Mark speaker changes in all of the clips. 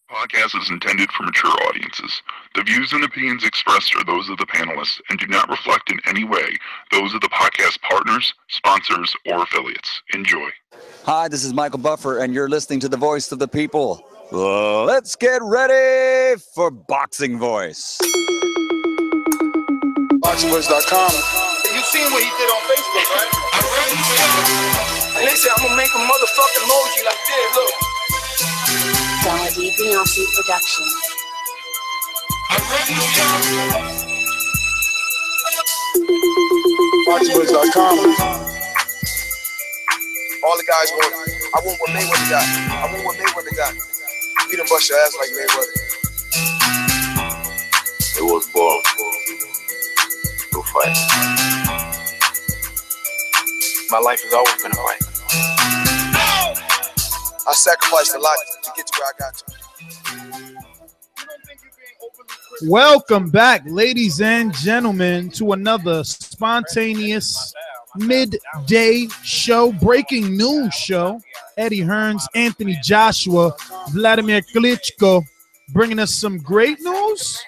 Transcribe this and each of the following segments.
Speaker 1: Podcast is intended for mature audiences. The views and opinions expressed are those of the panelists and do not reflect in any way those of the podcast partners, sponsors, or affiliates. Enjoy.
Speaker 2: Hi, this is Michael Buffer, and you're listening to the voice of the people. Let's get ready for Boxing Voice.
Speaker 3: BoxingVoice.com. You seen what he did on Facebook, right? And they said, I'm going to make a motherfucking emoji like this, look.
Speaker 4: Wladimir Production.
Speaker 3: BoxingVoice.com. All the guys want, I want what Mayweather got. I want what Mayweather got. You done bust your ass like Mayweather.
Speaker 5: It was ball. Go fight.
Speaker 3: My life has always been a fight. I sacrificed a lot to get to where I got to.
Speaker 6: Welcome back, ladies and gentlemen, to another spontaneous midday show, breaking news show. Eddie Hearns, Anthony Joshua, Wladimir Klitschko, bringing us some great news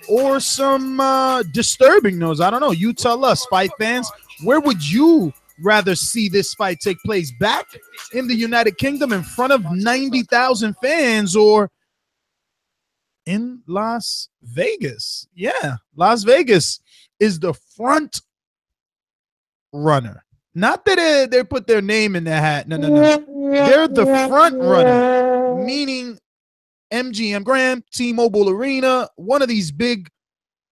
Speaker 6: or some disturbing news. I don't know. You tell us, fight fans. Where would you rather see this fight take place? Back in the United Kingdom in front of 90,000 fans, or in Las Vegas? Yeah, Las Vegas is the front runner. Not that they put their name in their hat. No. They're the front runner, meaning MGM Grand, T-Mobile Arena, one of these big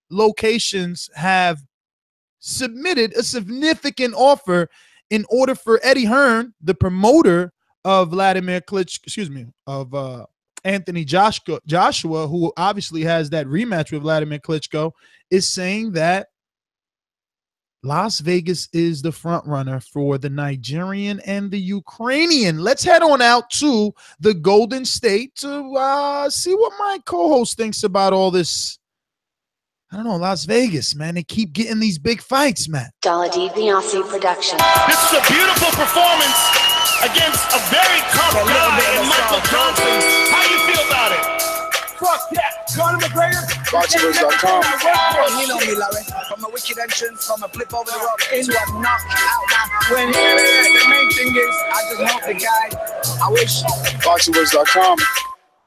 Speaker 6: locations have submitted a significant offer in order for Eddie Hearn, the promoter of Wladimir Klitschko, of Anthony Joshua, who obviously has that rematch with Wladimir Klitschko, is saying that Las Vegas is the front runner for the Nigerian and the Ukrainian. Let's head on out to the Golden State to see what my co-host thinks about all this. I don't know, Las Vegas, man. They keep getting these big fights, man.
Speaker 4: Wladimir Production.
Speaker 7: This is a beautiful performance against a very tough guy in Michael Johnson. How do you feel about it?
Speaker 8: Fuck that. Conor McGregor.
Speaker 3: BoxingVoice.com.
Speaker 8: You know me, Larry. From a wicked entrance, from a flip over the rock into a knockout. Now, when the main thing is, I just want the guy. I wish.
Speaker 3: BoxingVoice.com.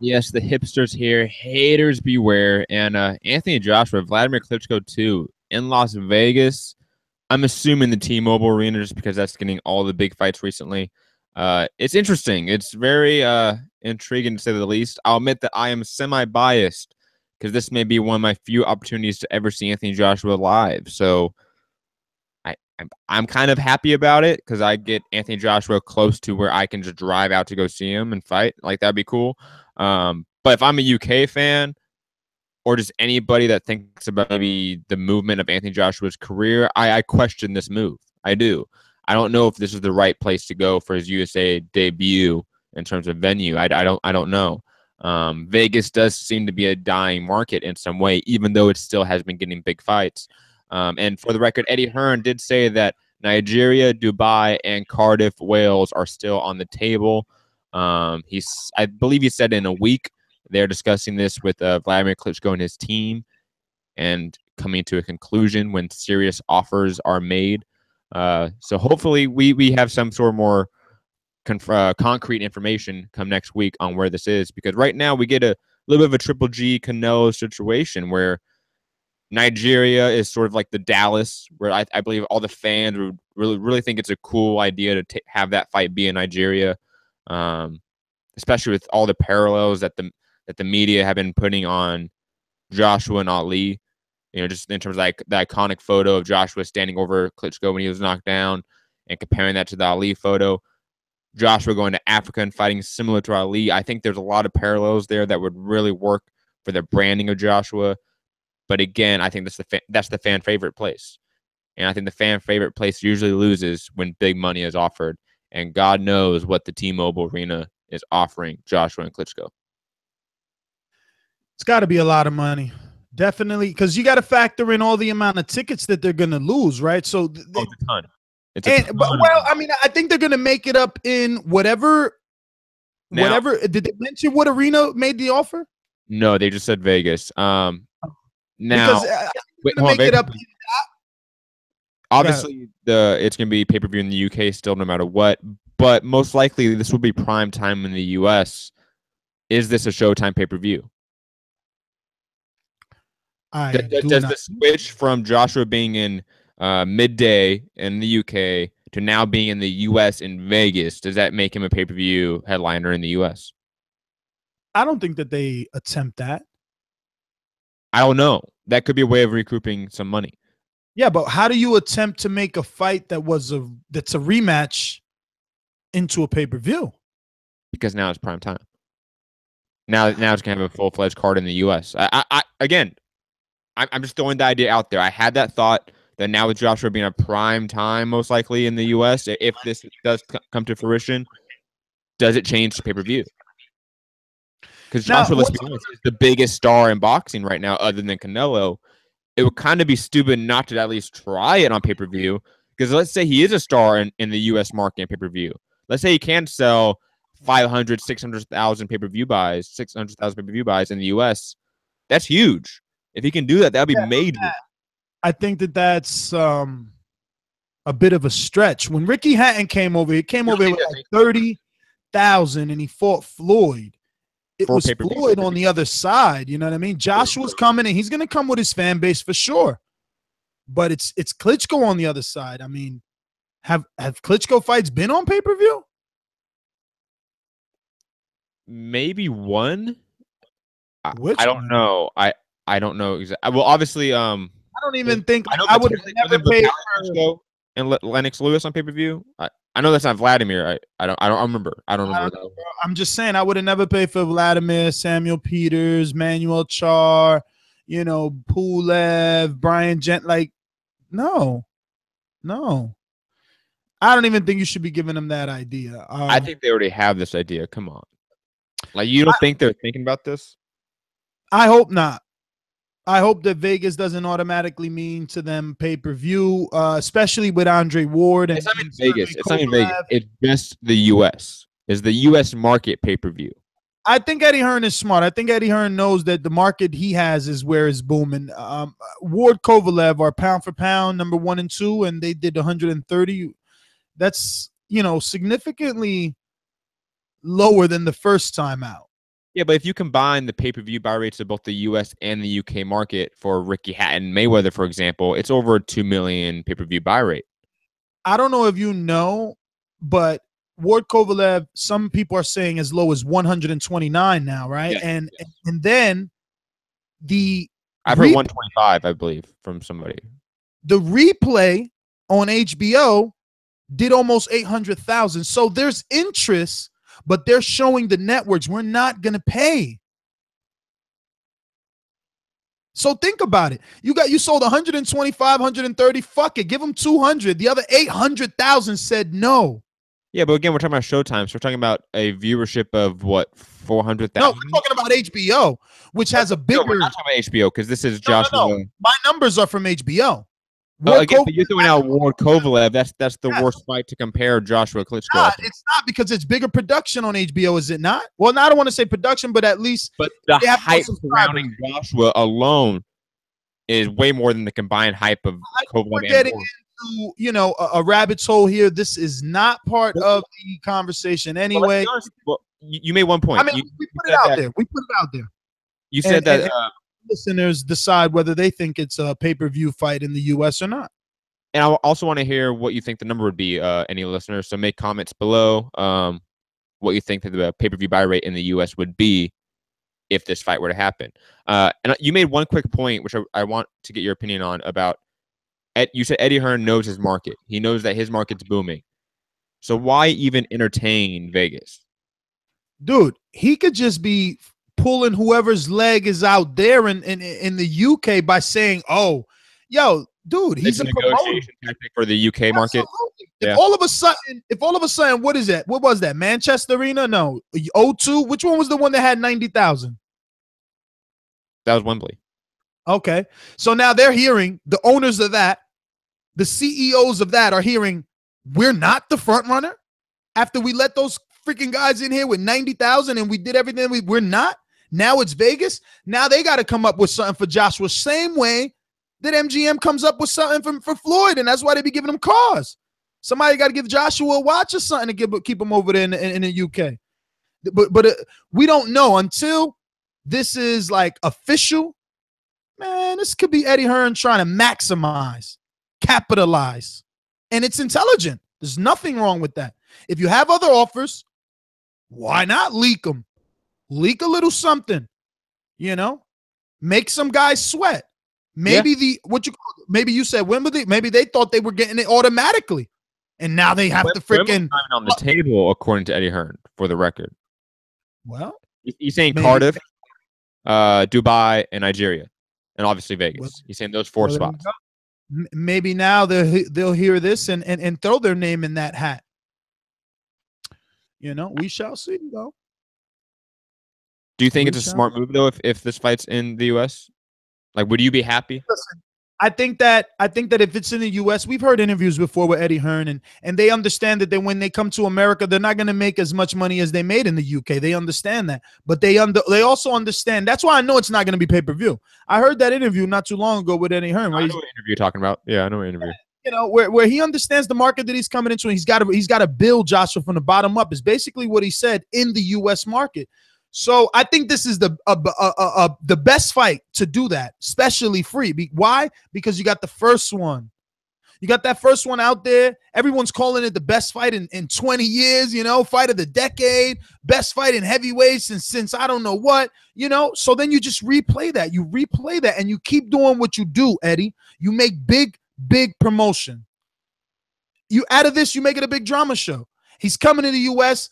Speaker 9: Yes, the hipsters here. Haters beware. And Anthony Joshua, Wladimir Klitschko too, in Las Vegas. I'm assuming the T-Mobile Arena just because that's getting all the big fights recently. It's interesting. It's very intriguing to say the least. I'll admit that I am semi-biased because this may be one of my few opportunities to ever see Anthony Joshua live. So I'm kind of happy about it because I get Anthony Joshua close to where I can just drive out to go see him and fight. Like, that'd be cool. But if I'm a UK fan or just anybody that thinks about maybe the movement of Anthony Joshua's career, I question this move. I do. I don't know if this is the right place to go for his USA debut in terms of venue. I don't know. Vegas does seem to be a dying market in some way, even though it still has been getting big fights. And for the record, Eddie Hearn did say that Nigeria, Dubai, and Cardiff, Wales are still on the table. I believe he said in a week they're discussing this with Wladimir Klitschko and his team and coming to a conclusion when serious offers are made. So hopefully we have some sort of more concrete information come next week on where this is, because right now we get a little bit of a Triple G Canelo situation where Nigeria is sort of like the Dallas, where I believe all the fans would really think it's a cool idea to have that fight be in Nigeria, especially with all the parallels that the media have been putting on Joshua and Ali. You know, just in terms of like the iconic photo of Joshua standing over Klitschko when he was knocked down and comparing that to the Ali photo. Joshua going to Africa and fighting similar to Ali. I think there's a lot of parallels there that would really work for the branding of Joshua. But again, I think that's the fan favorite place. And I think the fan favorite place usually loses when big money is offered. And God knows what the T-Mobile Arena is offering Joshua and Klitschko.
Speaker 6: It's got to be a lot of money. Definitely, because you got to factor in all the amount of tickets that they're going to lose, right? So
Speaker 9: it's a ton.
Speaker 6: Well, I mean, I think they're going to make it up in whatever
Speaker 9: Now,
Speaker 6: whatever. Did they mention what arena made the offer?
Speaker 9: No, they just said Vegas. Now,
Speaker 6: Because
Speaker 9: wait,
Speaker 6: gonna
Speaker 9: hold on,
Speaker 6: make it up.
Speaker 9: obviously, it's going to be pay-per-view in the UK still, no matter what. But most likely, this will be prime time in the US. Is this a Showtime pay-per-view? Does the switch from Joshua being in midday in the UK to now being in the US in Vegas, does that make him a pay-per-view headliner in the US?
Speaker 6: I don't think that they attempt that.
Speaker 9: I don't know. That could be a way of recouping some money.
Speaker 6: Yeah, but how do you attempt to make a fight that's a rematch into a pay-per-view?
Speaker 9: Because now it's prime time. Now it's gonna have a full-fledged card in the US. I'm just throwing the idea out there. I had that thought that now with Joshua being a prime time, most likely in the US, if this does come to fruition, does it change to pay-per-view? Because Joshua, let's be honest, is the biggest star in boxing right now, other than Canelo. It would kind of be stupid not to at least try it on pay-per-view. Because let's say he is a star in the U.S. market in pay-per-view. Let's say he can sell 500, 600,000 pay-per-view buys, 600,000 pay-per-view buys in the U.S. That's huge. If he can do that, that would be major.
Speaker 6: I think that's a bit of a stretch. When Ricky Hatton came over, he came over with like 30,000 and he fought Floyd. It was Floyd on the other side. You know what I mean? Joshua's coming and he's going to come with his fan base for sure. But it's Klitschko on the other side. I mean, have Klitschko fights been on pay-per-view?
Speaker 9: Maybe one. I don't
Speaker 6: one?
Speaker 9: know. I don't know exactly. Well, obviously,
Speaker 6: I don't even think I would have never paid for
Speaker 9: and Lennox Lewis on pay-per-view. I know that's not Vladimir. I don't remember. I don't remember that.
Speaker 6: I'm just saying I would have never paid for Vladimir, Samuel Peters, Manuel Char, Pulev, Brian Gent. Like, no. I don't even think you should be giving them that idea.
Speaker 9: I think they already have this idea. Come on. Like, you don't think they're thinking about this?
Speaker 6: I hope not. I hope that Vegas doesn't automatically mean to them pay-per-view, especially with Andre Ward.
Speaker 9: It's not in Vegas. It's not in Vegas. It's just the U.S. Is the U.S. market pay-per-view.
Speaker 6: I think Eddie Hearn is smart. I think Eddie Hearn knows that the market he has is where it's booming. Ward Kovalev are pound for pound, number 1 and 2, and they did 130. That's, significantly lower than the first time out.
Speaker 9: Yeah, but if you combine the pay-per-view buy rates of both the U.S. and the U.K. market for Ricky Hatton Mayweather, for example, it's over a 2 million pay-per-view buy rate.
Speaker 6: I don't know if you know, but Ward Kovalev, some people are saying as low as 129 now, right?
Speaker 9: Yeah,
Speaker 6: and then
Speaker 9: I've heard 125, I believe, from somebody.
Speaker 6: The replay on HBO did almost 800,000. So there's interest. But they're showing the networks we're not going to pay. So think about it. You sold 125, 130. Fuck it. Give them 200. The other 800,000 said no.
Speaker 9: Yeah, but again, we're talking about Showtime. So we're talking about a viewership of what, 400,000?
Speaker 6: No, we're talking about HBO, which has a bigger.
Speaker 9: No, we're not talking about HBO because this is Joshua.
Speaker 6: No. My numbers are from HBO.
Speaker 9: Again, but you're throwing out Ward Kovalev. That's the worst fight to compare Joshua Klitschko.
Speaker 6: It's not because it's bigger production on HBO, is it not? Well, I don't want to say production, but at least.
Speaker 9: But the hype surrounding Joshua alone is way more than the combined hype of Kovalev.
Speaker 6: We're getting into a rabbit's hole here. This is not part of the conversation anyway.
Speaker 9: Well, you made one point.
Speaker 6: I mean, we put it out there. We put it out there.
Speaker 9: You said that.
Speaker 6: Listeners decide whether they think it's a pay-per-view fight in the U.S. or not.
Speaker 9: And I also want to hear what you think the number would be, any listeners. So make comments below what you think that the pay-per-view buy rate in the U.S. would be if this fight were to happen. And you made one quick point, which I want to get your opinion on about. You said Eddie Hearn knows his market. He knows that his market's booming. So why even entertain Vegas?
Speaker 6: Dude, he could just be pulling whoever's leg is out there in the UK by saying, "Oh, yo, dude, he's a
Speaker 9: negotiation tactic for the UK market."
Speaker 6: If all of a sudden, what is that? What was that? Manchester Arena? No, O2. Which one was the one that had 90,000?
Speaker 9: That was Wembley.
Speaker 6: Okay, so now they're hearing the owners of that, the CEOs of that are hearing we're not the front runner after we let those freaking guys in here with 90,000 and we did everything we're not. Now it's Vegas. Now they got to come up with something for Joshua, same way that MGM comes up with something for Floyd, and that's why they be giving him cars. Somebody got to give Joshua a watch or something to keep him over there in the UK. But we don't know until this is like official. Man, this could be Eddie Hearn trying to maximize, capitalize, and it's intelligent. There's nothing wrong with that. If you have other offers, why not leak them? Leak a little something, make some guys sweat. Maybe maybe you said Wimbledon, maybe they thought they were getting it automatically, and now they have to freaking
Speaker 9: on the table, according to Eddie Hearn, for the record.
Speaker 6: Well,
Speaker 9: he's saying maybe. Cardiff, Dubai, and Nigeria, and obviously Vegas.
Speaker 6: Well,
Speaker 9: he's saying those 4 spots.
Speaker 6: Maybe now they'll hear this and throw their name in that hat. We shall see, though.
Speaker 9: Do you think it's a smart move, though, if this fight's in the U.S.? Like, would you be happy?
Speaker 6: Listen, I think that if it's in the U.S., we've heard interviews before with Eddie Hearn, and they understand that when they come to America, they're not going to make as much money as they made in the U.K. They understand that, but they also understand. That's why I know it's not going to be pay-per-view. I heard that interview not too long ago with Eddie Hearn.
Speaker 9: I know what interview you're talking about. Yeah, I know what interview.
Speaker 6: Where he understands the market that he's coming into, and he's got to build Joshua from the bottom up. Is basically what he said in the U.S. market. So I think this is the best fight to do that, especially free. Why? Because you got the first one. You got that first one out there. Everyone's calling it the best fight in 20 years, fight of the decade, best fight in heavyweight since I don't know what, So then you just replay that. You replay that, and you keep doing what you do, Eddie. You make big promotion. You out of this, you make it a big drama show. He's coming to the U.S.,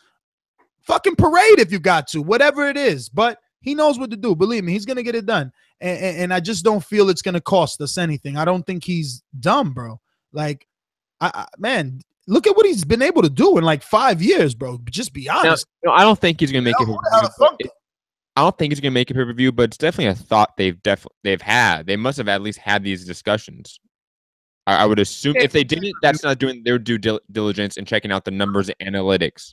Speaker 6: fucking parade if you got to, whatever it is. But he knows what to do. Believe me, he's going to get it done. And I just don't feel it's going to cost us anything. I don't think he's dumb, bro. Like, man, look at what he's been able to do in like 5 years, bro. Just be honest.
Speaker 9: Now, I don't think he's going to make it. I don't think he's going to make it pay-per-view, but it's definitely a thought they've had. They must have at least had these discussions. I would assume if they didn't, that's not doing their due diligence and checking out the numbers and analytics.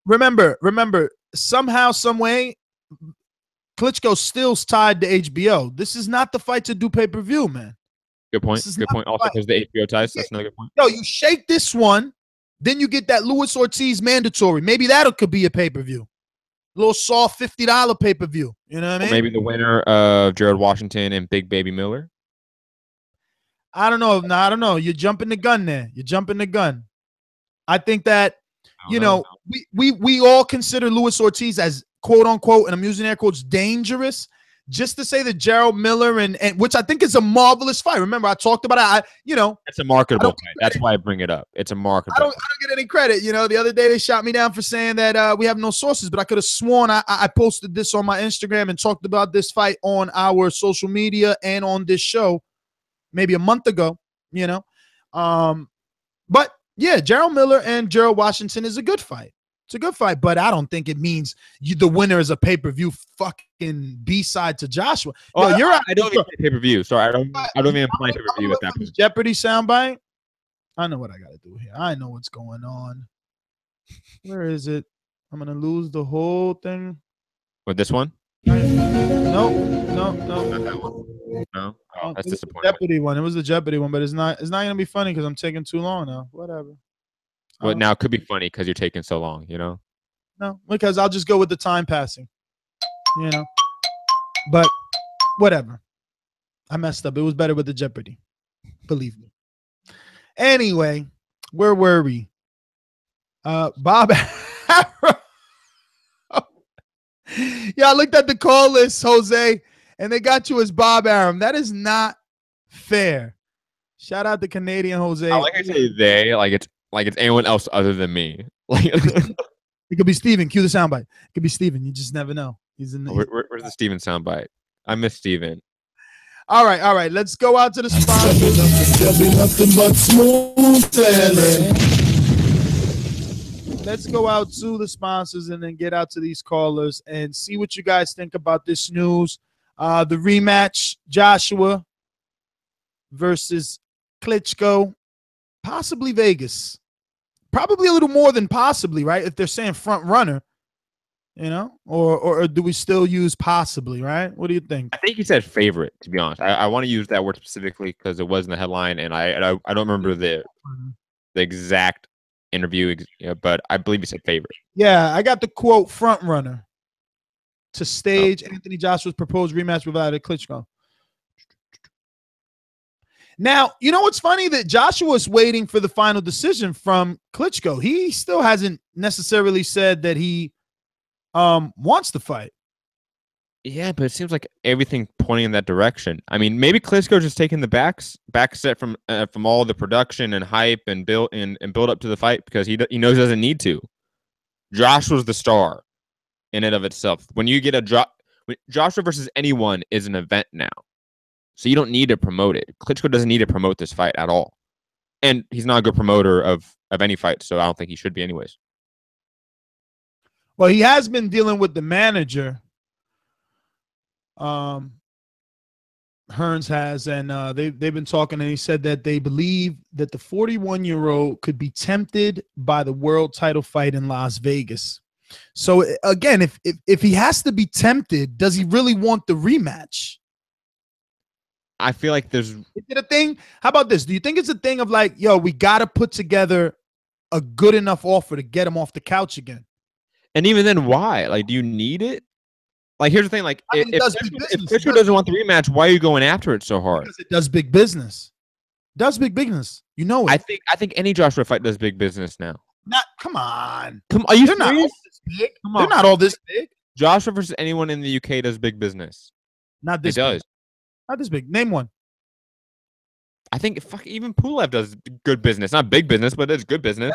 Speaker 6: Remember, somehow, some way, Klitschko still's tied to HBO. This is not the fight to do pay-per-view, man.
Speaker 9: Good point. Good point. Also, because the HBO ties, that's another good point.
Speaker 6: No, you shake this one, then you get that Luis Ortiz mandatory. Maybe that could be a pay-per-view. A little soft $50 pay-per-view. You know what I mean?
Speaker 9: Or maybe the winner of Gerald Washington and Big Baby Miller.
Speaker 6: I don't know. No, I don't know. You're jumping the gun there. I think that, we all consider Luis Ortiz as quote unquote, and I'm using air quotes, dangerous. Just to say that Gerald Miller and which I think is a marvelous fight. Remember, I talked about it.
Speaker 9: It's a marketable fight. That's why I bring it up. It's a marketable.
Speaker 6: I don't get any credit. The other day they shot me down for saying that we have no sources, but I could have sworn I posted this on my Instagram and talked about this fight on our social media and on this show maybe a month ago. But yeah, Gerald Miller and Gerald Washington is a good fight. It's a good fight, but I don't think it means the winner is a pay-per-view fucking B-side to Joshua.
Speaker 9: I don't even say pay-per-view. Sorry, I don't even play pay-per-view at that point.
Speaker 6: Jeopardy soundbite. I know what I got to do here. I know what's going on. Where is it? I'm going to lose the whole thing.
Speaker 9: With this one?
Speaker 6: No.
Speaker 9: No. Oh, that's disappointing.
Speaker 6: Jeopardy one. It was the Jeopardy one, but it's not going to be funny because I'm taking too long now. Whatever.
Speaker 9: But now it could be funny because you're taking so long,
Speaker 6: No, because I'll just go with the time passing, But whatever. I messed up. It was better with the Jeopardy. Believe me. Anyway, where were we? Bob Arrow. Yeah, I looked at the call list, Jose, and they got you as Bob Arum. That is not fair. Shout out to Canadian Jose.
Speaker 9: I like I say they, like it's anyone else other than me.
Speaker 6: It could be Steven. Cue the soundbite. It could be Steven. You just never know. He's in the.
Speaker 9: Where's the Steven soundbite? I miss Steven.
Speaker 6: All right. Let's go out to the sponsors. Let's go out to the sponsors and then get out to these callers and see what you guys think about this news. The rematch, Joshua versus Klitschko, possibly Vegas. probably a little more than possibly, right? If they're saying front runner, or do we still use possibly, right? What do you think?
Speaker 9: I think he said favorite, to be honest. I want to use that word specifically because it was in the headline, and I don't remember the exact interview, but I believe he said favorite.
Speaker 6: Yeah, I got the quote front runner to stage Anthony Joshua's proposed rematch with Wladimir Klitschko. Now, you know what's funny? That Joshua's waiting for the final decision from Klitschko. He still hasn't necessarily said that he wants to fight.
Speaker 9: Yeah, but it seems like everything pointing in that direction. I mean, maybe Klitschko just taking the back set from all the production and hype and build up to the fight because he knows he doesn't need to. Joshua's the star in and of itself. When you get Joshua versus anyone is an event now, so you don't need to promote it. Klitschko doesn't need to promote this fight at all, and he's not a good promoter of any fight, so I don't think he should be anyways.
Speaker 6: Well, he has been dealing with the manager. Hearns has, and they've been talking, and he said that they believe that the 41-year-old could be tempted by the world title fight in Las Vegas. So again, if he has to be tempted, does he really want the rematch?
Speaker 9: I feel like is
Speaker 6: it a thing? How about this? Do you think it's a thing of like, yo, we got to put together a good enough offer to get him off the couch again?
Speaker 9: And even then, why? Like, do you need it? Like, here's the thing. Like, if Klitschko doesn't want the rematch, why are you going after it so hard?
Speaker 6: Because it does big business. It does big business. You know it.
Speaker 9: I think any Joshua fight does big business now.
Speaker 6: Come on.
Speaker 9: Are you
Speaker 6: They're not all this big.
Speaker 9: They're
Speaker 6: not all this big.
Speaker 9: Joshua versus anyone in the UK does big business.
Speaker 6: Not this.
Speaker 9: It does.
Speaker 6: Not this big. Name one.
Speaker 9: I think even Pulev does good business. Not big business, but it's good business.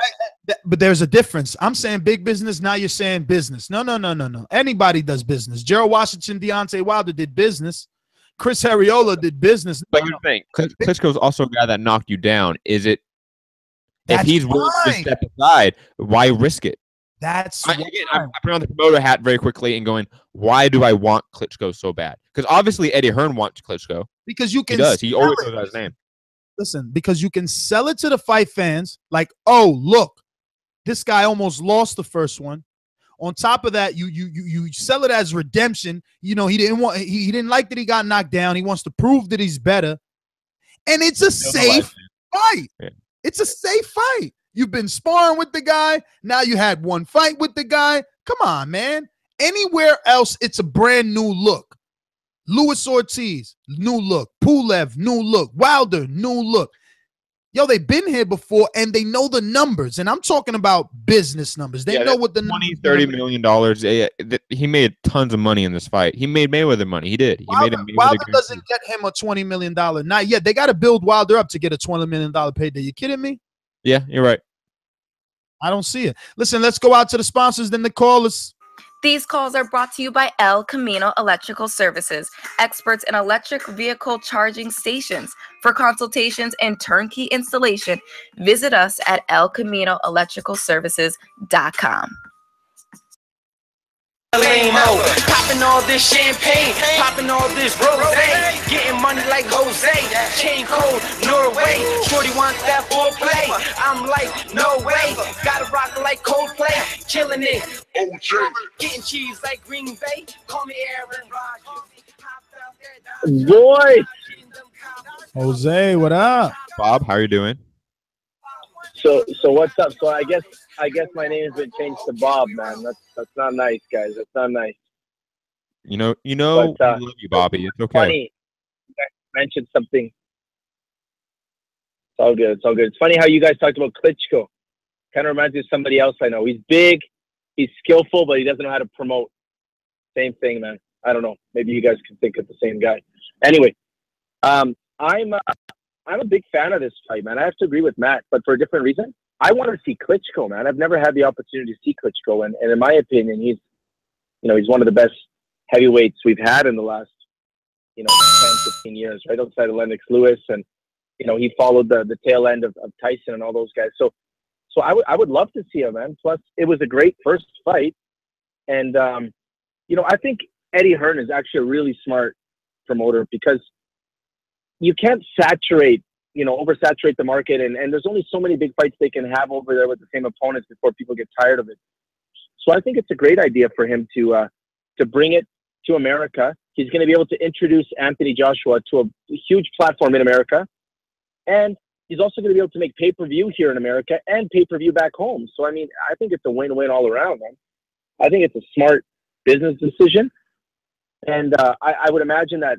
Speaker 6: But there's a difference. I'm saying big business. Now you're saying business. No. Anybody does business. Gerald Washington, Deontay Wilder did business. Chris Arreola did business.
Speaker 9: But here's the thing. Klitschko's also a guy that knocked you down. Is it? If he's willing to step aside, why risk it?
Speaker 6: That's
Speaker 9: I'm putting on the promoter hat very quickly and going, why do I want Klitschko so bad? Because obviously Eddie Hearn wants Klitschko.
Speaker 6: Because you can.
Speaker 9: He does. He always knows his name.
Speaker 6: Listen, because you can sell it to the fight fans like, oh, look, this guy almost lost the first one. On top of that, you sell it as redemption. You know, he didn't like that he got knocked down. He wants to prove that he's better. And it's a safe fight. Yeah. It's a safe fight. You've been sparring with the guy. Now you had one fight with the guy. Come on, man. Anywhere else, it's a brand new look. Luis Ortiz, new look. Pulev, new look. Wilder, new look. Yo, they've been here before, and they know the numbers. And I'm talking about business numbers. They know what the
Speaker 9: $20-30 million. He made tons of money in this fight. He made Mayweather money. He did.
Speaker 6: Wilder doesn't get him a $20 million. Not yet. They got to build Wilder up to get a $20 million payday. You kidding me?
Speaker 9: Yeah, you're right.
Speaker 6: I don't see it. Listen, let's go out to the sponsors, then the callers.
Speaker 10: These calls are brought to you by El Camino Electrical Services, experts in electric vehicle charging stations. For consultations and turnkey installation, visit us at elcaminoelectricalservices.com.
Speaker 3: Popping all this champagne, popping all this rosé, getting money like Jose, chain code Norway, shorty wants that foreplay, I'm like, no way, gotta rock like Coldplay, killing it, getting cheese like Green Bay, call me Aaron Rodgers.
Speaker 11: Boy,
Speaker 6: Jose, what up?
Speaker 9: Bob, how are you doing?
Speaker 11: So what's up? So I guess my name has been changed to Bob, man. That's not nice, guys. That's not nice.
Speaker 9: You know, but, I love you, Bobby. It's okay.
Speaker 11: Funny, you guys mentioned something. It's all good. It's all good. It's funny how you guys talked about Klitschko. Kind of reminds me of somebody else I know. He's big, he's skillful, but he doesn't know how to promote. Same thing, man. I don't know. Maybe you guys can think of the same guy. Anyway, I'm a big fan of this fight, man. I have to agree with Matt, but for a different reason. I want to see Klitschko, man. I've never had the opportunity to see Klitschko, and in my opinion, he's one of the best heavyweights we've had in the last, 10, 15 years, right outside of Lennox Lewis, and he followed the tail end of Tyson and all those guys. So I would love to see him, man. Plus, it was a great first fight, and I think Eddie Hearn is actually a really smart promoter because you can't saturate oversaturate the market, and there's only so many big fights they can have over there with the same opponents before people get tired of it. So I think it's a great idea for him to bring it to America. He's going to be able to introduce Anthony Joshua to a huge platform in America, and he's also going to be able to make pay-per-view here in America and pay-per-view back home. So, I mean, I think it's a win-win all around, man. I think it's a smart business decision. And I would imagine that,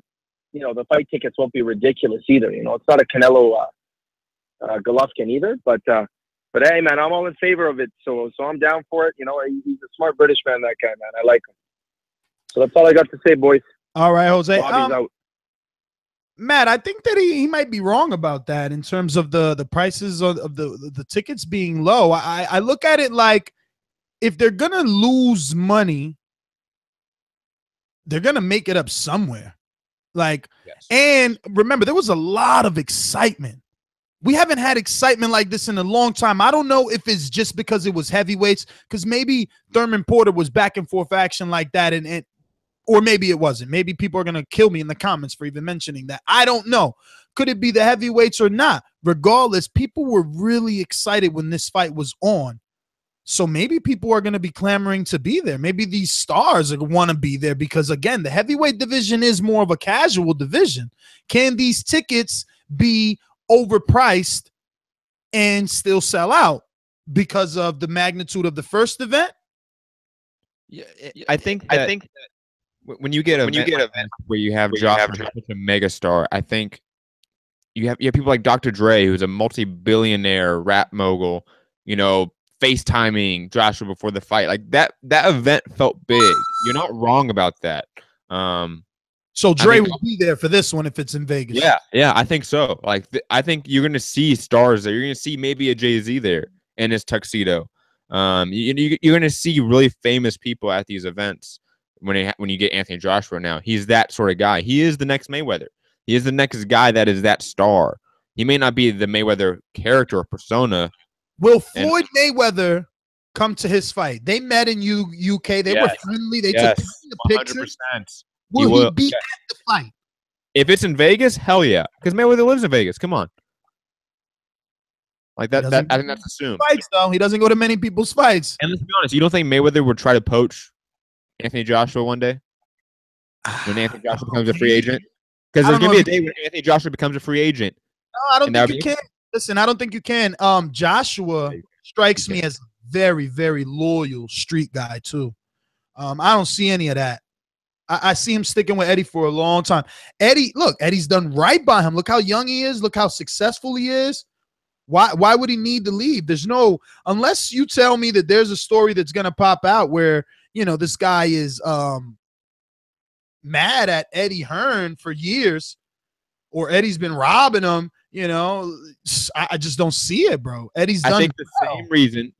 Speaker 11: the fight tickets won't be ridiculous either. It's not a Canelo Golovkin either. But hey, man, I'm all in favor of it. So I'm down for it. He's a smart British man, that guy, man. I like him. So that's all I got to say, boys.
Speaker 6: All right, Jose.
Speaker 11: Bobby's out.
Speaker 6: Matt, I think that he might be wrong about that in terms of the prices of the tickets being low. I look at it like if they're going to lose money, they're going to make it up somewhere. And remember, there was a lot of excitement. We haven't had excitement like this in a long time. I don't know if it's just because it was heavyweights, because maybe Thurman Porter was back and forth action like that, or maybe it wasn't. Maybe people are going to kill me in the comments for even mentioning that. I don't know. Could it be the heavyweights or not? Regardless, people were really excited when this fight was on. So maybe people are going to be clamoring to be there. Maybe these stars want to be there because, again, the heavyweight division is more of a casual division. Can these tickets be overpriced and still sell out because of the magnitude of the first event?
Speaker 9: Yeah, I think that when you get an event where you have Joshua, such a megastar, I think you have people like Dr. Dre, who's a multi-billionaire rap mogul, FaceTiming Joshua before the fight. Like that event felt big. You're not wrong about that.
Speaker 6: So Dre will be there for this one if it's in Vegas.
Speaker 9: Yeah, I think so. I think you're going to see stars there. You're going to see maybe a Jay-Z there in his tuxedo. You're going to see really famous people at these events when you get Anthony Joshua now. He's that sort of guy. He is the next Mayweather. He is the next guy that is that star. He may not be the Mayweather character or persona.
Speaker 6: Will Floyd Mayweather come to his fight? They met in UK. They were friendly. They took the picture.
Speaker 9: 100%.
Speaker 6: Will he be at the fight?
Speaker 9: If it's in Vegas, hell yeah. Because Mayweather lives in Vegas. Come on. Like that I think that's assumed.
Speaker 6: Fights, though. He doesn't go to many people's fights.
Speaker 9: And let's be honest, you don't think Mayweather would try to poach Anthony Joshua one day? When Anthony Joshua becomes a free agent? Because there's going to be a day when Anthony Joshua becomes a free agent.
Speaker 6: No, I don't think you can. Listen, I don't think you can. Joshua strikes me as a very, very loyal street guy, too. I don't see any of that. I see him sticking with Eddie for a long time. Eddie's done right by him. Look how young he is. Look how successful he is. Why would he need to leave? Unless you tell me that there's a story that's going to pop out where, this guy is mad at Eddie Hearn for years, or Eddie's been robbing him. I just don't see it, bro. Eddie's done.
Speaker 9: I think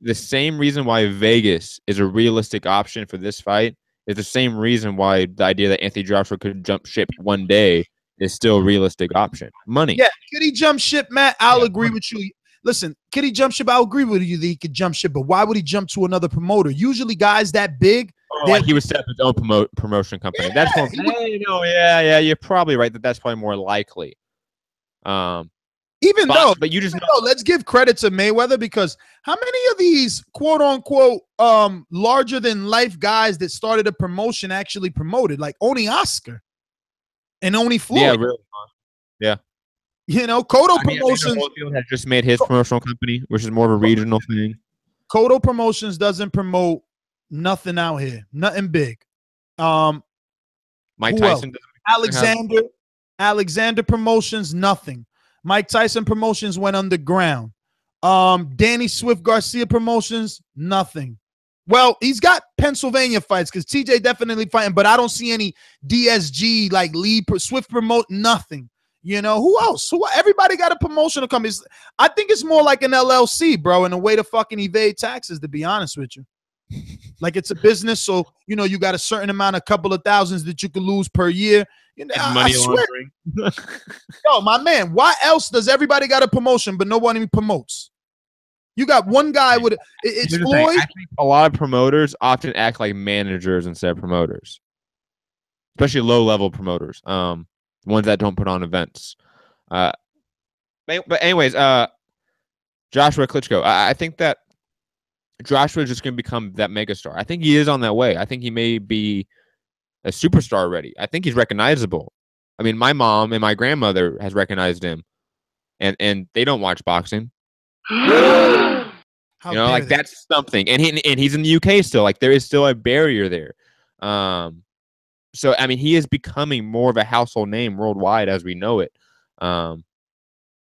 Speaker 9: the same reason why Vegas is a realistic option for this fight is the same reason why the idea that Anthony Joshua could jump ship one day is still a realistic option. Money.
Speaker 6: Yeah, could he jump ship, Matt? I'll agree with you. Listen, could he jump ship? I'll agree with you that he could jump ship, but why would he jump to another promoter? Usually guys that big.
Speaker 9: He would set up his own promotion company. Yeah, that's more. You're probably right that's probably more likely.
Speaker 6: But you just know, let's give credit to Mayweather, because how many of these quote unquote larger than life guys that started a promotion actually promoted? Like only Oscar and only Floyd.
Speaker 9: Yeah, really. Yeah.
Speaker 6: Cotto Promotions
Speaker 9: has just made his promotional company, which is more of a regional thing.
Speaker 6: Cotto Promotions doesn't promote nothing out here, nothing big.
Speaker 9: Mike Tyson.
Speaker 6: Alexander Promotions, nothing. Mike Tyson Promotions went underground. Danny Swift Garcia Promotions, nothing. Well, he's got Pennsylvania fights because TJ definitely fighting, but I don't see any DSG like Lee Swift promote, nothing. Who else? Everybody got a promotional company. I think it's more like an LLC, bro, and a way to fucking evade taxes, to be honest with you. Like it's a business, so you got a certain amount, a couple of thousands that you could lose per year.
Speaker 9: Money laundering.
Speaker 6: Yo, my man, why else does everybody got a promotion but no one even promotes? You got one guy with it's Floyd.
Speaker 9: I think a lot of promoters often act like managers instead of promoters, especially low-level promoters, ones that don't put on events. But anyways, Joshua Klitschko. I think that Joshua is just going to become that megastar. I think he is on that way. I think he may be a superstar already. I think he's recognizable. I mean, my mom and my grandmother has recognized him, and they don't watch boxing. Like that's something. And he's in the UK still. Like there is still a barrier there. So I mean, he is becoming more of a household name worldwide as we know it. So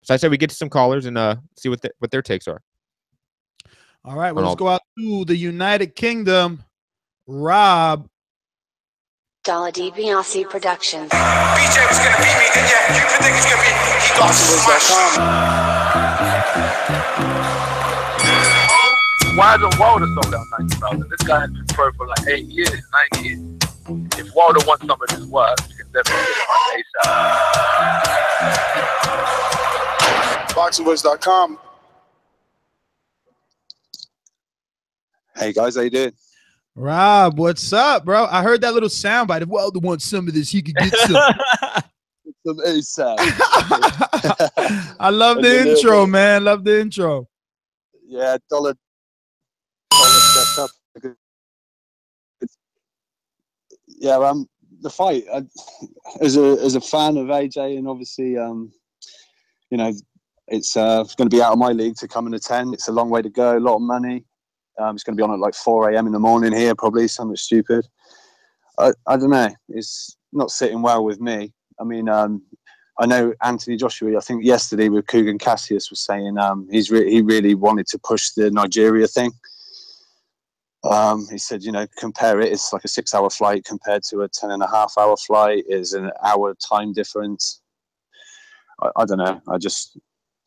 Speaker 9: I said we get to some callers and see what their takes are.
Speaker 6: All right, well, let's go out to the United Kingdom. Rob.
Speaker 4: Dollar DiBiase Productions.
Speaker 12: BJ was gonna beat me, and yeah, you could think it's gonna be. He got smashed.
Speaker 13: Why isn't Wilder sold out 90,000? This guy has been pro for like 8 years, 9 years. If Wilder wants some of his work, you can definitely get it on ASAP.
Speaker 14: ThaBoxingvoice.com. Hey guys, how you doing?
Speaker 6: Rob, what's up, bro? I heard that little soundbite. If Wilder wants some of this, he could get some.
Speaker 14: Some ASAP.
Speaker 6: I love the intro, man. Love the intro.
Speaker 14: Yeah, dollar stepped up. Yeah, the fight. As a fan of AJ, and obviously, it's going to be out of my league to come in at 10. It's a long way to go. A lot of money. It's going to be on at like 4 a.m. in the morning here, probably something stupid. I don't know. It's not sitting well with me. I mean, I know Anthony Joshua, I think yesterday with Kugan Cassius was saying he really wanted to push the Nigeria thing. He said, compare it. It's like a 6-hour flight compared to a 10.5-hour flight. Is an hour time difference. I don't know.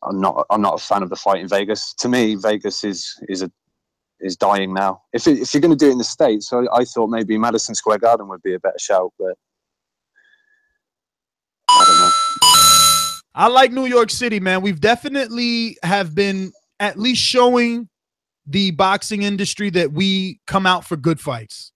Speaker 14: I'm not a fan of the fight in Vegas. To me, Vegas is dying now. If you're going to do it in the States, I thought maybe Madison Square Garden would be a better shout, but I don't know.
Speaker 6: I like New York City, man. We've definitely have been at least showing the boxing industry that we come out for good fights.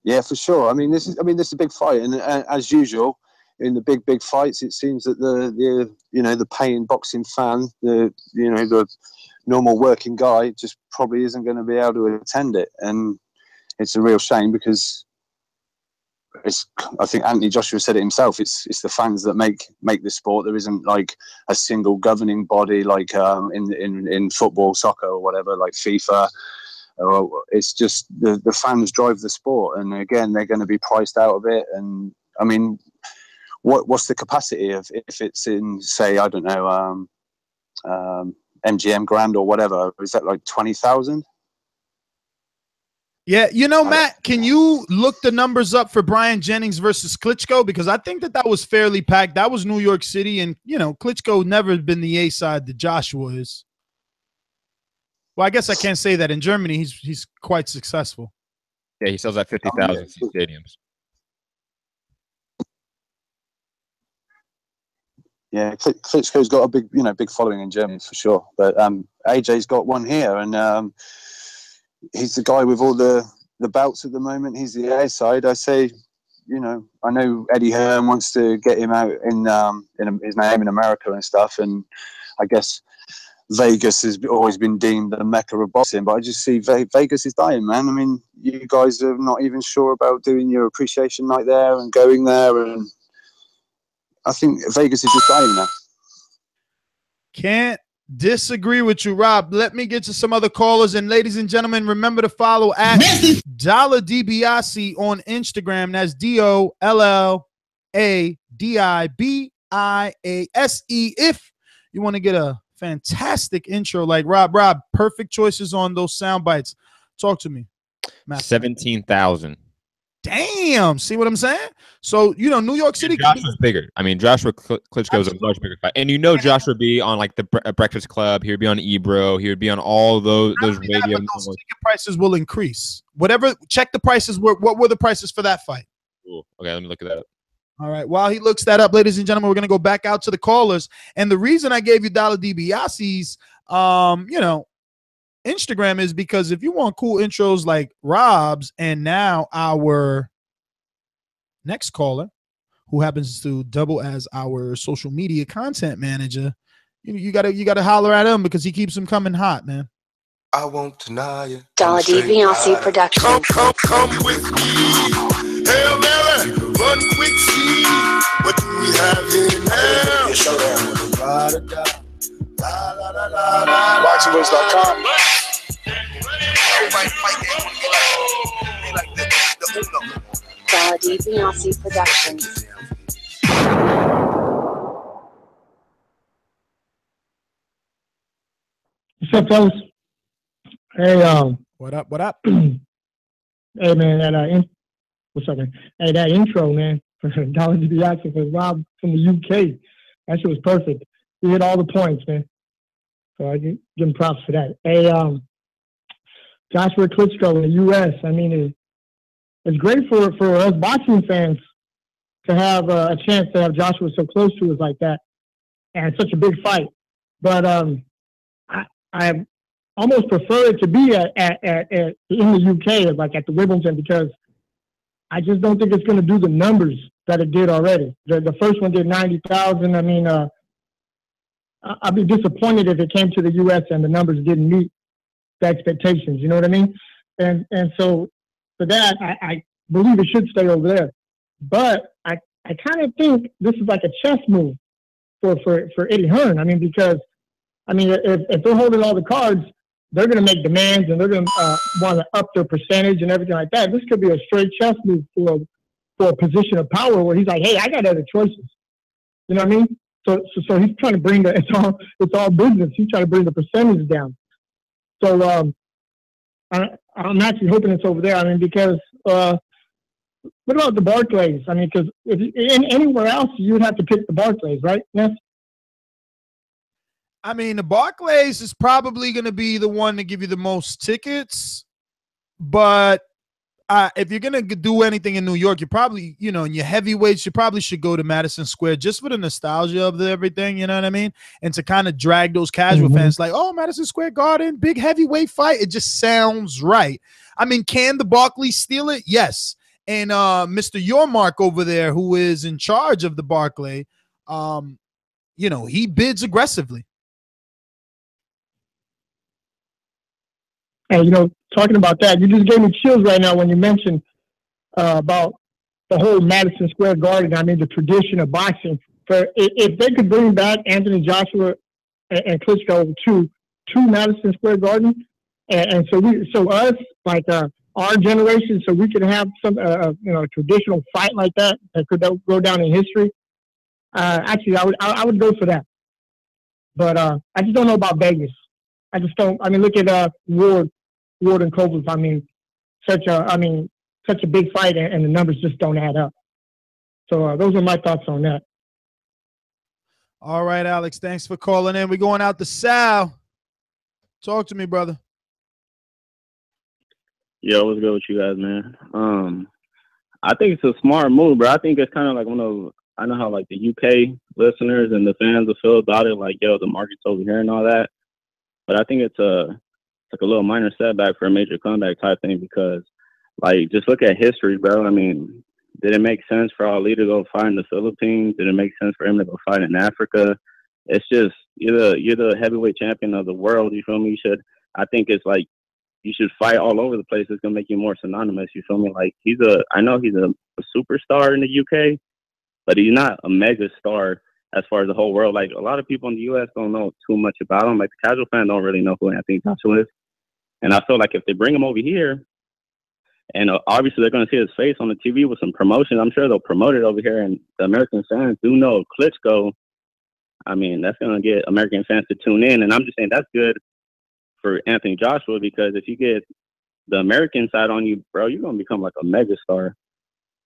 Speaker 14: Yeah, for sure. I mean, this is a big fight, and as usual in the big fights, it seems that the paying boxing fan, the normal working guy, just probably isn't going to be able to attend it, and it's a real shame because I think Anthony Joshua said it himself. It's the fans that make the sport. There isn't like a single governing body like in football, soccer, or whatever, like FIFA. It's just the fans drive the sport, and again, they're going to be priced out of it. And I mean, what's the capacity of if it's in, say, I don't know, MGM Grand or whatever? Is that like 20,000?
Speaker 6: Yeah, Matt, can you look the numbers up for Brian Jennings versus Klitschko? Because I think that was fairly packed. That was New York City, and, Klitschko never been the A-side that Joshua is. Well, I guess I can't say that. In Germany, he's quite successful.
Speaker 9: Yeah, he sells at 50,000 stadiums.
Speaker 14: Yeah, Klitschko's got a big following in Germany for sure. But AJ's got one here, and he's the guy with all the belts at the moment. He's the A side. I say, I know Eddie Hearn wants to get him out in his name in America and stuff, and I guess Vegas has always been deemed the mecca of boxing. But I just see Vegas is dying, man. I mean, you guys are not even sure about doing your appreciation night there and going there, and I think Vegas is just dying now.
Speaker 6: Can't disagree with you, Rob. Let me get to some other callers. And ladies and gentlemen, remember to follow at Dollar DiBiase on Instagram. That's DOLLADIBIASE. If you want to get a fantastic intro like Rob, perfect choices on those sound bites. Talk to me, Matt.
Speaker 9: 17,000.
Speaker 6: Damn. See what I'm saying? So, New York City.
Speaker 9: Joshua's bigger. I mean, Joshua Klitschko is a much bigger fight. And Joshua would be on like the Breakfast Club. He would be on Ebro. He would be on all those radio.
Speaker 6: Those ticket prices will increase. Whatever. Check the prices. What were the prices for that fight?
Speaker 9: Ooh, okay, let me look that up.
Speaker 6: All right. While he looks that up, ladies and gentlemen, we're going to go back out to the callers. And the reason I gave you Dollar DiBiase's, Instagram is because if you want cool intros like Rob's, and now our next caller, who happens to double as our social media content manager, you gotta holler at him because he keeps them coming hot, man.
Speaker 12: I won't deny you.
Speaker 4: Wladimir Productions.
Speaker 12: Come with me. Hail Mary, run quick, see what do we have here now?
Speaker 5: ThaBoxingvoice.com.
Speaker 4: Wladimir Productions.
Speaker 15: What's up, fellas? Hey,
Speaker 6: what up? What up?
Speaker 15: Hey, man, what's up, man? Hey, that intro, man, for Dollar DiBiase for Rob from the UK, that shit was perfect. He hit all the points, man. So I give him props for that. Hey, Joshua Klitschko in the U.S. I mean, it's great for us boxing fans to have a chance to have Joshua so close to us like that, and such a big fight. But I almost prefer it to be in the UK, like at the Wimbledon, because I just don't think it's going to do the numbers that it did already. The first one did 90,000. I mean, I'd be disappointed if it came to the U.S. and the numbers didn't meet the expectations. You know what I mean? And so for that, I believe it should stay over there. But I kind of think this is like a chess move for Eddie Hearn. I mean, because if they're holding all the cards, they're going to make demands and they're going to want to up their percentage and everything like that. This could be a straight chess move for a position of power where he's like, hey, I got other choices. You know what I mean? So he's trying to bring it's all business. He's trying to bring the percentage down. So I'm actually hoping it's over there. I mean, because what about the Barclays? I mean, because anywhere else you would have to pick the Barclays, right? Yes.
Speaker 6: I mean, the Barclays is probably going to be the one to give you the most tickets, but if you're going to do anything in New York, you probably, in your heavyweights, you probably should go to Madison Square just for the nostalgia of everything, you know what I mean? And to kind of drag those casual fans like, oh, Madison Square Garden, big heavyweight fight. It just sounds right. I mean, can the Barclays steal it? Yes. And Mr. Yormark over there, who is in charge of the Barclay, he bids aggressively.
Speaker 15: And, talking about that, you just gave me chills right now when you mentioned about the whole Madison Square Garden. I mean, the tradition of boxing. If they could bring back Anthony Joshua and Klitschko to Madison Square Garden, and so us, like our generation, so we could have some, a traditional fight like that could go down in history. Actually, I would go for that. But I just don't know about Vegas. I just don't. I mean, look at Ward and Kovalev. I mean, such a big fight, and the numbers just don't add up. So those are my thoughts on that.
Speaker 6: All right, Alex. Thanks for calling in. We're going out to Sal. Talk to me, brother.
Speaker 16: Yo, what's good with you guys, man? I think it's a smart move, bro. I think it's kind of like I know how like the UK listeners and the fans will feel about it, like, yo, the market's over here and all that. But I think it's like a little minor setback for a major comeback type thing because, like, just look at history, bro. I mean, did it make sense for Ali to go fight in the Philippines? Did it make sense for him to go fight in Africa? It's just you're the heavyweight champion of the world. You feel me? I think it's like you should fight all over the place. It's gonna make you more synonymous. You feel me? Like I know he's a superstar in the UK, but he's not a mega star as far as the whole world. Like, a lot of people in the U.S. don't know too much about him. Like, the casual fan don't really know who Anthony Joshua is. And I feel like if they bring him over here, and obviously they're going to see his face on the TV with some promotion, I'm sure they'll promote it over here. And the American fans do know Klitschko. I mean, that's going to get American fans to tune in. And I'm just saying that's good for Anthony Joshua because if you get the American side on you, bro, you're going to become like a mega star.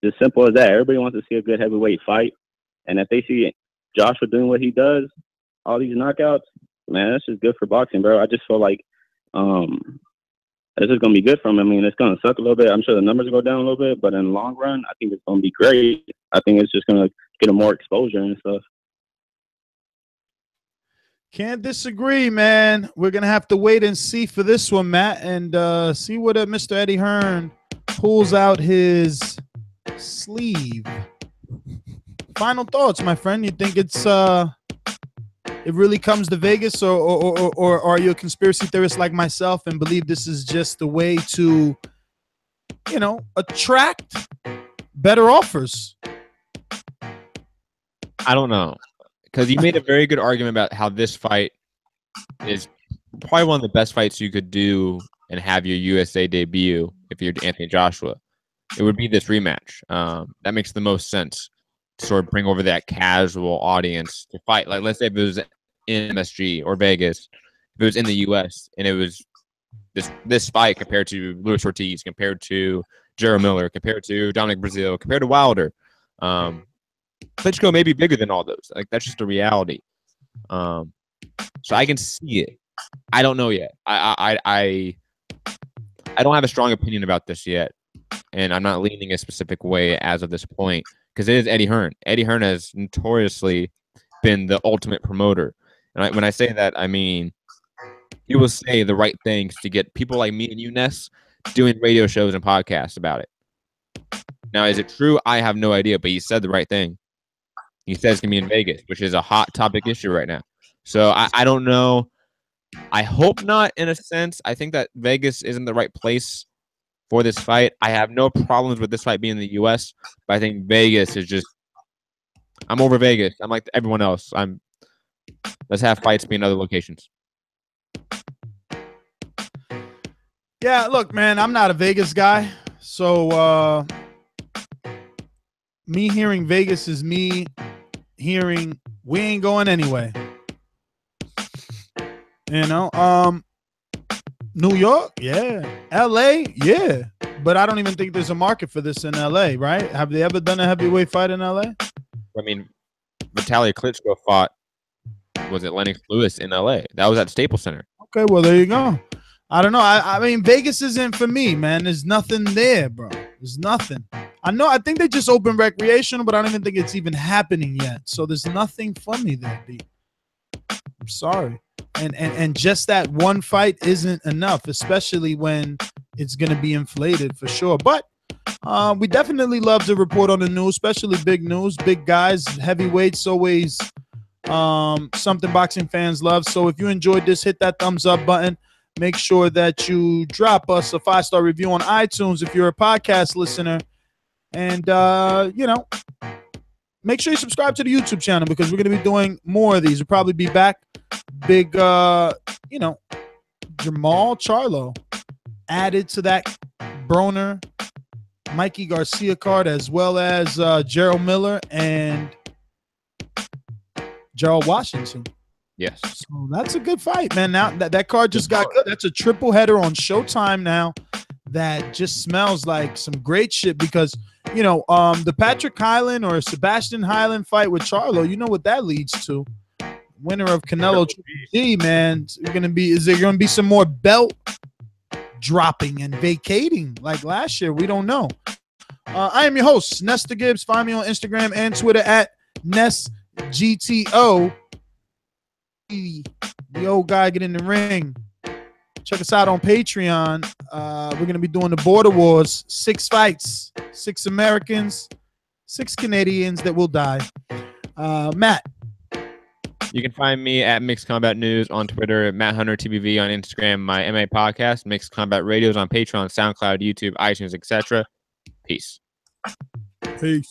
Speaker 16: Just simple as that. Everybody wants to see a good heavyweight fight. And if they see Joshua doing what he does, all these knockouts, man, that's just good for boxing, bro. I just feel like this is going to be good for him. I mean, it's going to suck a little bit. I'm sure the numbers will go down a little bit, but in the long run, I think it's going to be great. I think it's just going to get him more exposure and stuff.
Speaker 6: Can't disagree, man. We're going to have to wait and see for this one, Matt, and see what Mr. Eddie Hearn pulls out his sleeve. final thoughts, my friend. You think it's it really comes to Vegas, or are you a conspiracy theorist like myself and believe this is just a way to, you know, attract better offers?
Speaker 9: I don't know, because you made a very good argument about how this fight is probably one of the best fights you could do and have your USA debut if you're Anthony Joshua. It would be this rematch. That makes the most sense to sort of bring over that casual audience to fight. Like, let's say if it was in MSG or Vegas, if it was in the US and it was this fight compared to Luis Ortiz, compared to Jarrell Miller, compared to Dominic Breazeale, compared to Wilder, Klitschko may be bigger than all those. Like, that's just a reality. So I can see it. I don't know yet. I don't have a strong opinion about this yet, and I'm not leaning a specific way as of this point because it is Eddie Hearn. Eddie Hearn has notoriously been the ultimate promoter, and when I say that, I mean he will say the right things to get people like me and you, Ness, doing radio shows and podcasts about it. Now, is it true? I have no idea, but he said the right thing. He says it's going to be in Vegas, which is a hot topic issue right now. So I don't know. I hope not, in a sense. I think that Vegas isn't the right place for this fight. I have no problems with this fight being in the U.S., but I think Vegas is just – I'm over Vegas. I'm like everyone else. Let's have fights be in other locations.
Speaker 6: Yeah, look, man, I'm not a Vegas guy, so me hearing Vegas is me hearing we ain't going anyway. You know, New York, yeah. LA, yeah. But I don't even think there's a market for this in LA, right? Have they ever done a heavyweight fight in LA?
Speaker 9: I mean, Vitaly Klitschko fought, was it Lennox Lewis in LA? That was at Staples Center.
Speaker 6: Okay, well, there you go. I don't know. I mean, Vegas isn't for me, man. There's nothing there, bro. There's nothing. I think they just opened recreational, but I don't even think it's even happening yet. So there's nothing for me there, B. I'm sorry. And just that one fight isn't enough, especially when it's going to be inflated for sure. But we definitely love to report on the news, especially big news, big guys, heavyweights, always something boxing fans love. So if you enjoyed this, hit that thumbs up button. Make sure that you drop us a 5-star review on iTunes if you're a podcast listener. And, you know, make sure you subscribe to the YouTube channel because we're going to be doing more of these. We'll probably be back. Big, you know, Jamal Charlo added to that Broner, Mikey Garcia card, as well as Jarrell Miller and Gerald Washington.
Speaker 9: Yes.
Speaker 6: So that's a good fight, man. Now that card just got good. That's a triple header on Showtime now. That just smells like some great shit because, you know, the Patrick Hyland or Sebastian Hyland fight with Charlo, you know what that leads to. Winner of Canelo G, man. Is there gonna be some more belt dropping and vacating like last year? We don't know. I am your host, Nestor Gibbs. Find me on Instagram and Twitter at NestGTO. The old guy get in the ring. Check us out on Patreon. We're going to be doing the Border Wars. 6 fights, 6 Americans, 6 Canadians that will die. Matt.
Speaker 9: You can find me at Mixed Combat News on Twitter, Matt Hunter TBV on Instagram, my MA podcast, Mixed Combat Radios on Patreon, SoundCloud, YouTube, iTunes, etc. Peace.
Speaker 6: Peace.